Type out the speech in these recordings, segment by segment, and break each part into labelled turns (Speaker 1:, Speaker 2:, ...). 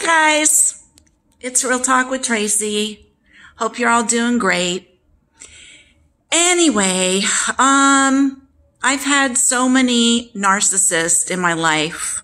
Speaker 1: guys, it's Real Talk with Tracy. Hope you're all doing great. Anyway, I've had so many narcissists in my life,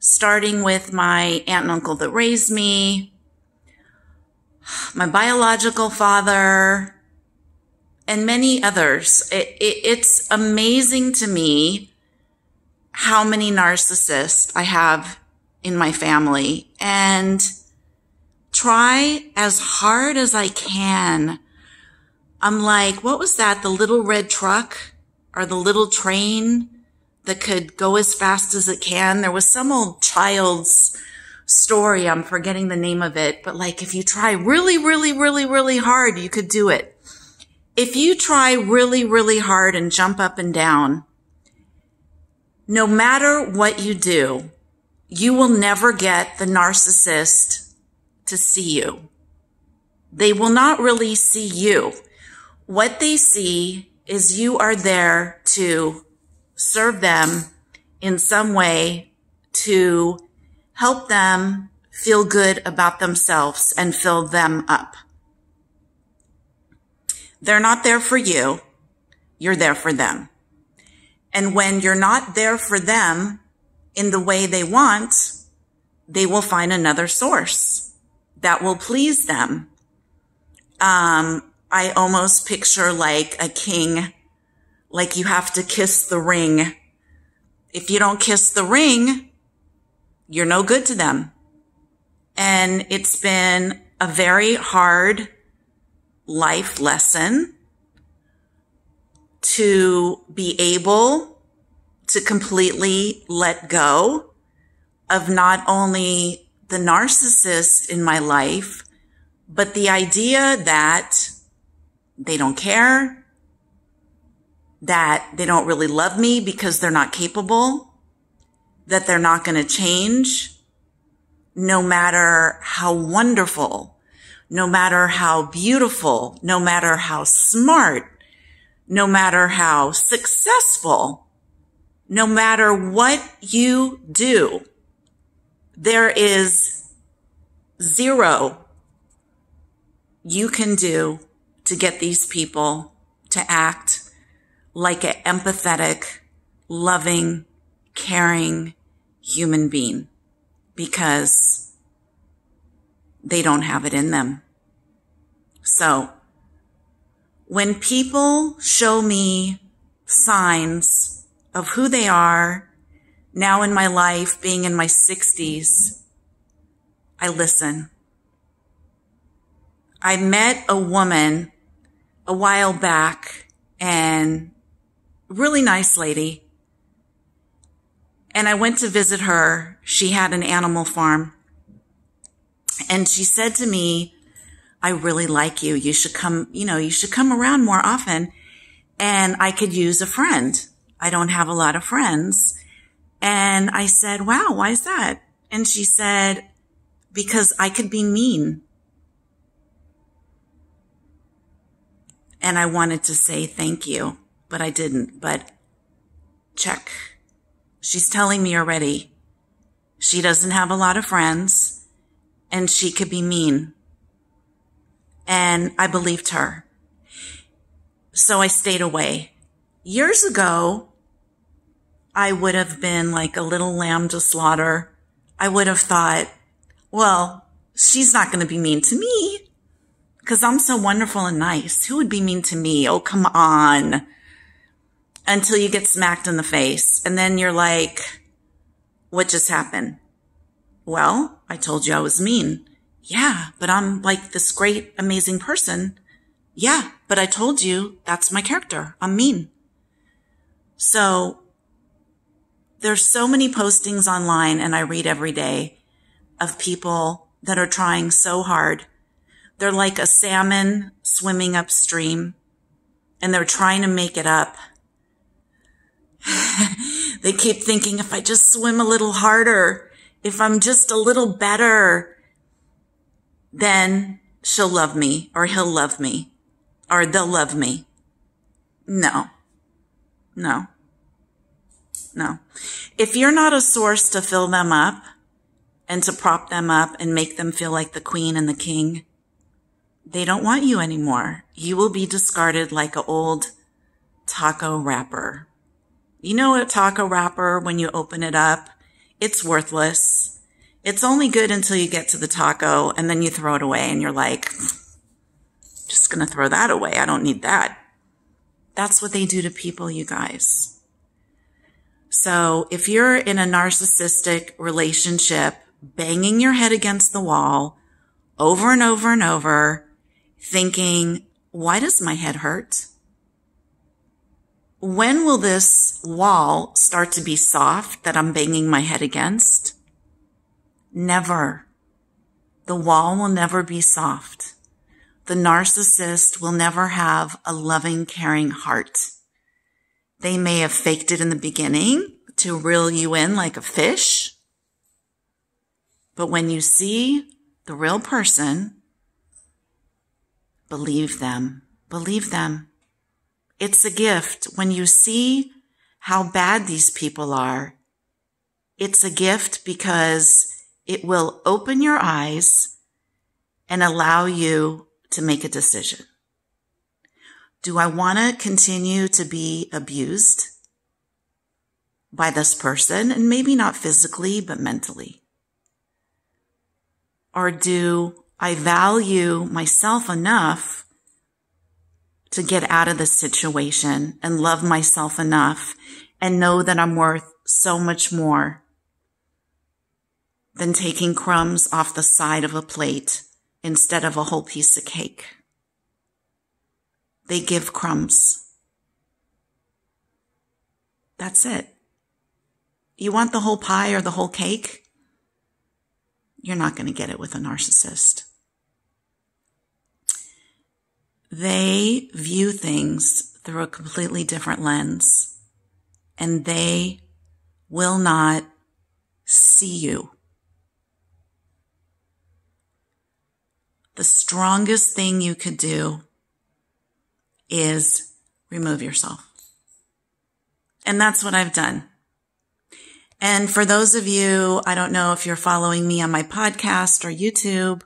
Speaker 1: starting with my aunt and uncle that raised me, my biological father, and many others. It's amazing to me how many narcissists I have in my family, and try as hard as I can. I'm like, what was that? The little red truck or the little train that could go as fast as it can? There was some old child's story. I'm forgetting the name of it, but like if you try really, really, really, really hard, you could do it. If you try really, really hard and jump up and down, no matter what you do, you will never get the narcissist to see you. They will not really see you. What they see is you are there to serve them in some way, to help them feel good about themselves and fill them up. They're not there for you. You're there for them. And when you're not there for them in the way they want, they will find another source that will please them. I almost picture like a king, like you have to kiss the ring. If you don't kiss the ring, you're no good to them. And it's been a very hard life lesson to be able to completely let go of not only the narcissist in my life, but the idea that they don't care, that they don't really love me because they're not capable, that they're not going to change, no matter how wonderful, no matter how beautiful, no matter how smart, no matter how successful, no matter what you do, there is zero you can do to get these people to act like an empathetic, loving, caring human being, because they don't have it in them. So when people show me signs of who they are now in my life, being in my 60s, I listen. I met a woman a while back, and really nice lady. And I went to visit her. She had an animal farm. And she said to me, I really like you. You should come, you should come around more often. And I could use a friend. I don't have a lot of friends. And I said, wow, why is that? And she said, because I could be mean. And I wanted to say thank you, but I didn't. But check. She's telling me already she doesn't have a lot of friends and she could be mean. And I believed her. So I stayed away. Years ago, I would have been like a little lamb to slaughter. I would have thought, well, she's not going to be mean to me because I'm so wonderful and nice. Who would be mean to me? Oh, come on. Until you get smacked in the face. And then you're like, what just happened? Well, I told you I was mean. Yeah, but I'm like this great, amazing person. Yeah, but I told you that's my character. I'm mean. So there's so many postings online, and I read every day, of people that are trying so hard. They're like a salmon swimming upstream, and they're trying to make it up. They keep thinking, if I just swim a little harder, if I'm just a little better, then she'll love me, or he'll love me, or they'll love me. No. If you're not a source to fill them up, and to prop them up and make them feel like the queen and the king. They don't want you anymore. You will be discarded like an old taco wrapper. You know a taco wrapper, when you open it up, it's worthless. It's only good until you get to the taco, and then you throw it away and you're like, just going to throw that away. I don't need that. That's what they do to people, you guys. So if you're in a narcissistic relationship, banging your head against the wall over and over and over, thinking, why does my head hurt? When will this wall start to be soft that I'm banging my head against? Never. The wall will never be soft. The narcissist will never have a loving, caring heart. They may have faked it in the beginning to reel you in like a fish. But when you see the real person, believe them. Believe them. It's a gift. When you see how bad these people are, it's a gift because it will open your eyes and allow you to make a decision. Do I want to continue to be abused by this person? And maybe not physically, but mentally. Or do I value myself enough to get out of this situation and love myself enough and know that I'm worth so much more than taking crumbs off the side of a plate instead of a whole piece of cake? They give crumbs. That's it. You want the whole pie or the whole cake? You're not going to get it with a narcissist. They view things through a completely different lens, and they will not see you. The strongest thing you could do is remove yourself. And that's what I've done. And for those of you, I don't know if you're following me on my podcast or YouTube.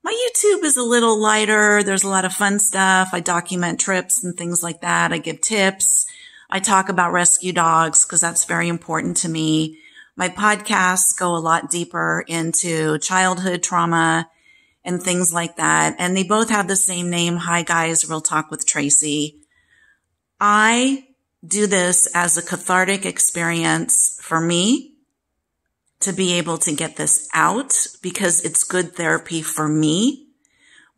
Speaker 1: My YouTube is a little lighter. There's a lot of fun stuff. I document trips and things like that. I give tips. I talk about rescue dogs because that's very important to me. My podcasts go a lot deeper into childhood trauma and things like that. And they both have the same name. Hi guys, Real Talk with Tracy. I do this as a cathartic experience for me to be able to get this out because it's good therapy for me,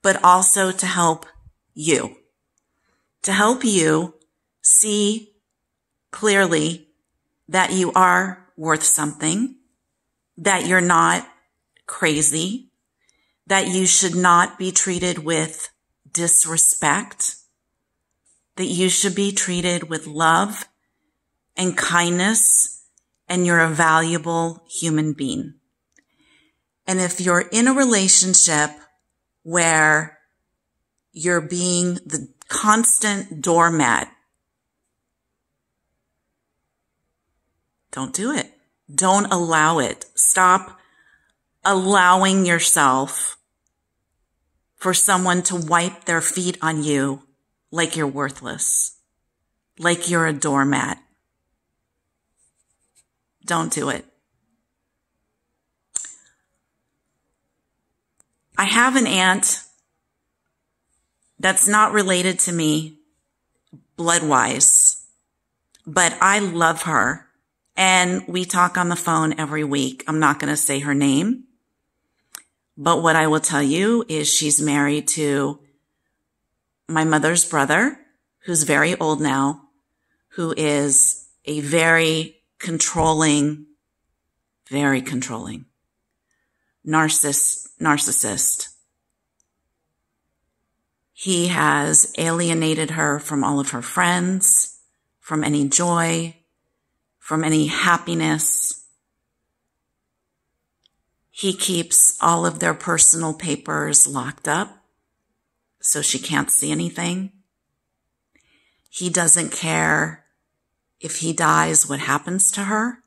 Speaker 1: but also to help you. To help you see clearly that you are worth something, that you're not crazy, that you should not be treated with disrespect, that you should be treated with love and kindness, and you're a valuable human being. And if you're in a relationship where you're being the constant doormat, don't do it. Don't allow it. Stop allowing yourself for someone to wipe their feet on you like you're worthless, like you're a doormat. Don't do it. I have an aunt that's not related to me blood-wise, but I love her, and we talk on the phone every week. I'm not going to say her name, but what I will tell you is she's married to my mother's brother, who's very old now, who is a very very controlling narcissist. He has alienated her from all of her friends, from any joy, from any happiness. He keeps all of their personal papers locked up so she can't see anything. He doesn't care if he dies, what happens to her.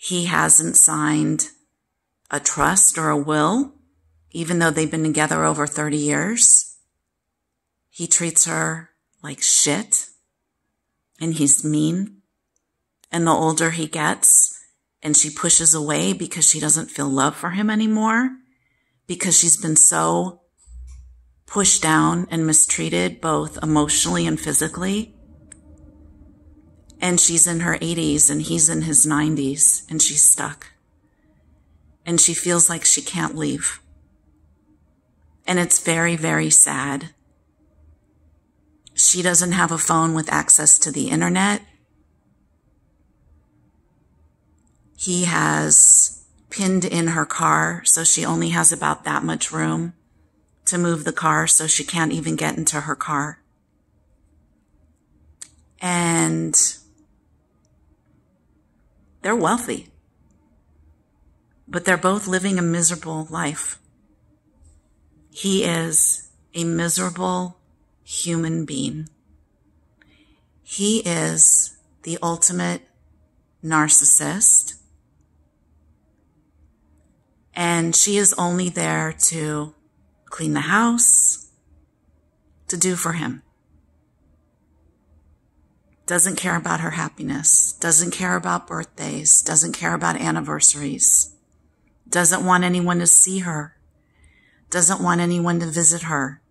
Speaker 1: He hasn't signed a trust or a will, even though they've been together over 30 years. He treats her like shit, and he's mean. And the older he gets, and she pushes away because she doesn't feel love for him anymore, because she's been so pushed down and mistreated, both emotionally and physically. And she's in her 80s and he's in his 90s, and she's stuck. And she feels like she can't leave. And it's very, very sad. She doesn't have a phone with access to the internet. He has pinned in her car, so she only has about that much room to move the car, so she can't even get into her car. And they're wealthy, but they're both living a miserable life. He is a miserable human being. He is the ultimate narcissist. And she is only there to clean the house, to do for him. Doesn't care about her happiness, doesn't care about birthdays, doesn't care about anniversaries, doesn't want anyone to see her, doesn't want anyone to visit her,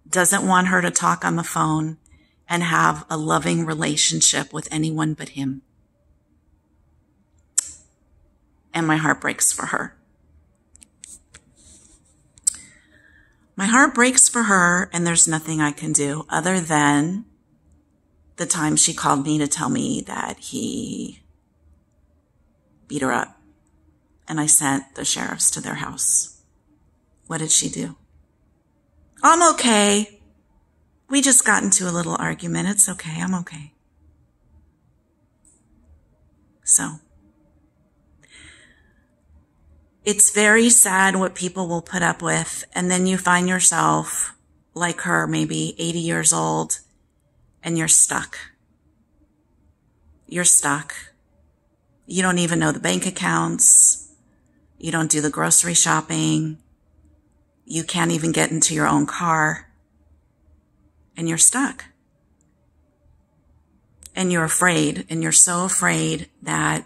Speaker 1: doesn't want her to talk on the phone and have a loving relationship with anyone but him. And my heart breaks for her. My heart breaks for her, and there's nothing I can do other than the time she called me to tell me that he beat her up, and I sent the sheriffs to their house. What did she do? I'm okay. We just got into a little argument. It's okay. I'm okay. So, it's very sad what people will put up with, and then you find yourself like her, maybe 80 years old, and you're stuck. You're stuck. You don't even know the bank accounts. You don't do the grocery shopping. You can't even get into your own car. And you're stuck. And you're afraid, and you're so afraid that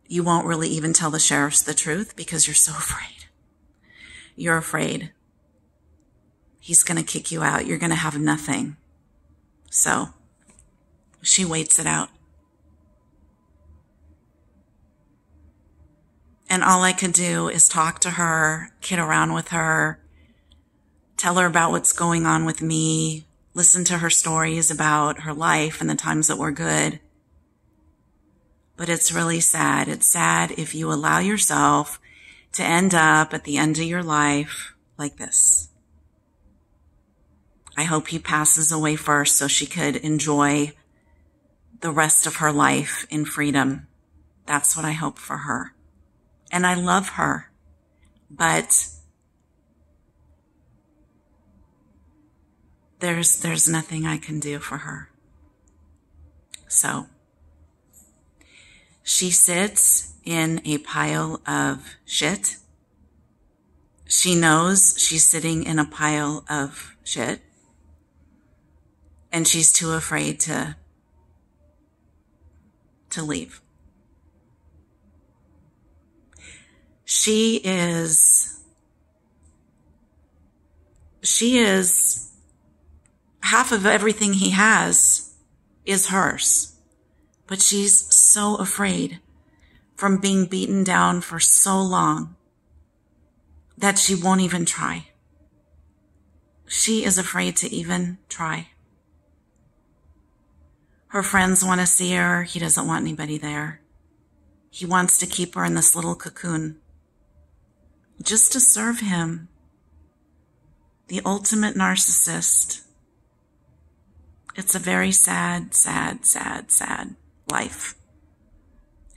Speaker 1: you won't really even tell the sheriffs the truth because you're so afraid. You're afraid he's going to kick you out. You're going to have nothing. So she waits it out. And all I could do is talk to her, kid around with her, tell her about what's going on with me, listen to her stories about her life and the times that were good. But it's really sad. It's sad if you allow yourself to end up at the end of your life like this. I hope he passes away first so she could enjoy the rest of her life in freedom. That's what I hope for her. And I love her, but there's nothing I can do for her. So she sits in a pile of shit. She knows she's sitting in a pile of shit. And she's too afraid to leave. She is half of everything he has is hers. But she's so afraid from being beaten down for so long that she won't even try. She is afraid to even try. Her friends want to see her. He doesn't want anybody there. He wants to keep her in this little cocoon just to serve him. The ultimate narcissist. It's a very sad, sad, sad, sad life.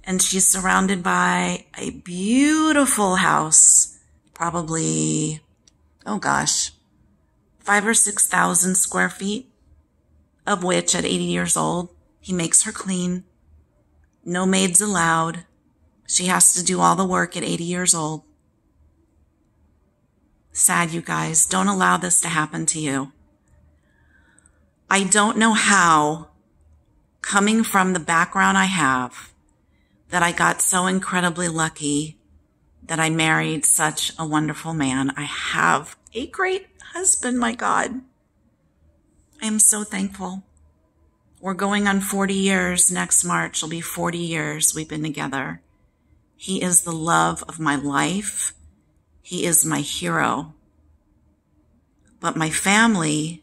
Speaker 1: And she's surrounded by a beautiful house, probably, 5,000 or 6,000 square feet, of which at 80 years old, he makes her clean, No maids allowed. She has to do all the work at 80 years old. Sad, you guys. Don't allow this to happen to you. I don't know how, coming from the background I have, that I got so incredibly lucky that I married such a wonderful man. I have a great husband, my God. I am so thankful. We're going on 40 years. Next March will be 40 years we've been together. He is the love of my life. He is my hero. But my family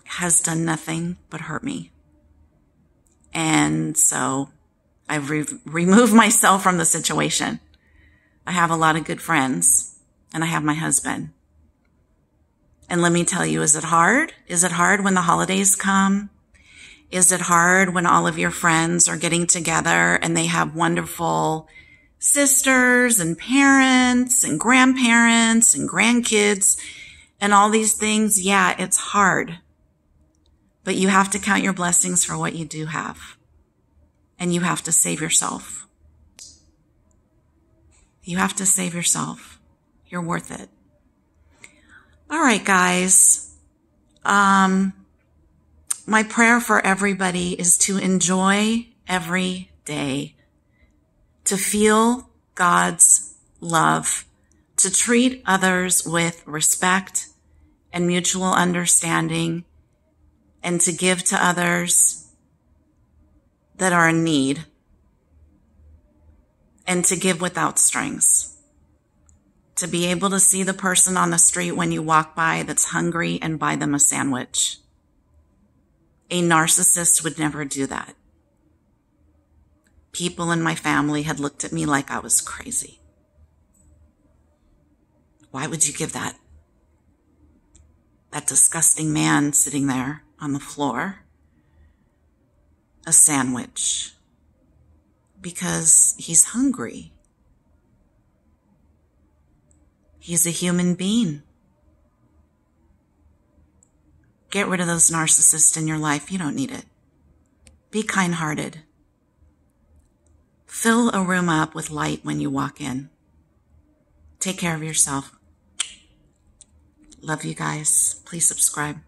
Speaker 1: has done nothing but hurt me. And so I've removed myself from the situation. I have a lot of good friends, and I have my husband. And let me tell you, is it hard? Is it hard when the holidays come? Is it hard when all of your friends are getting together and they have wonderful sisters and parents and grandparents and grandkids and all these things? Yeah, it's hard. But you have to count your blessings for what you do have. And you have to save yourself. You have to save yourself. You're worth it. All right, guys. My prayer for everybody is to enjoy every day, to feel God's love, to treat others with respect and mutual understanding, and to give to others that are in need, and to give without strings. To be able to see the person on the street when you walk by that's hungry and buy them a sandwich. A narcissist would never do that. People in my family had looked at me like I was crazy. Why would you give that disgusting man sitting there on the floor a sandwich? Because he's hungry. He's a human being. Get rid of those narcissists in your life. You don't need it. Be kind-hearted. Fill a room up with light when you walk in. Take care of yourself. Love you guys. Please subscribe.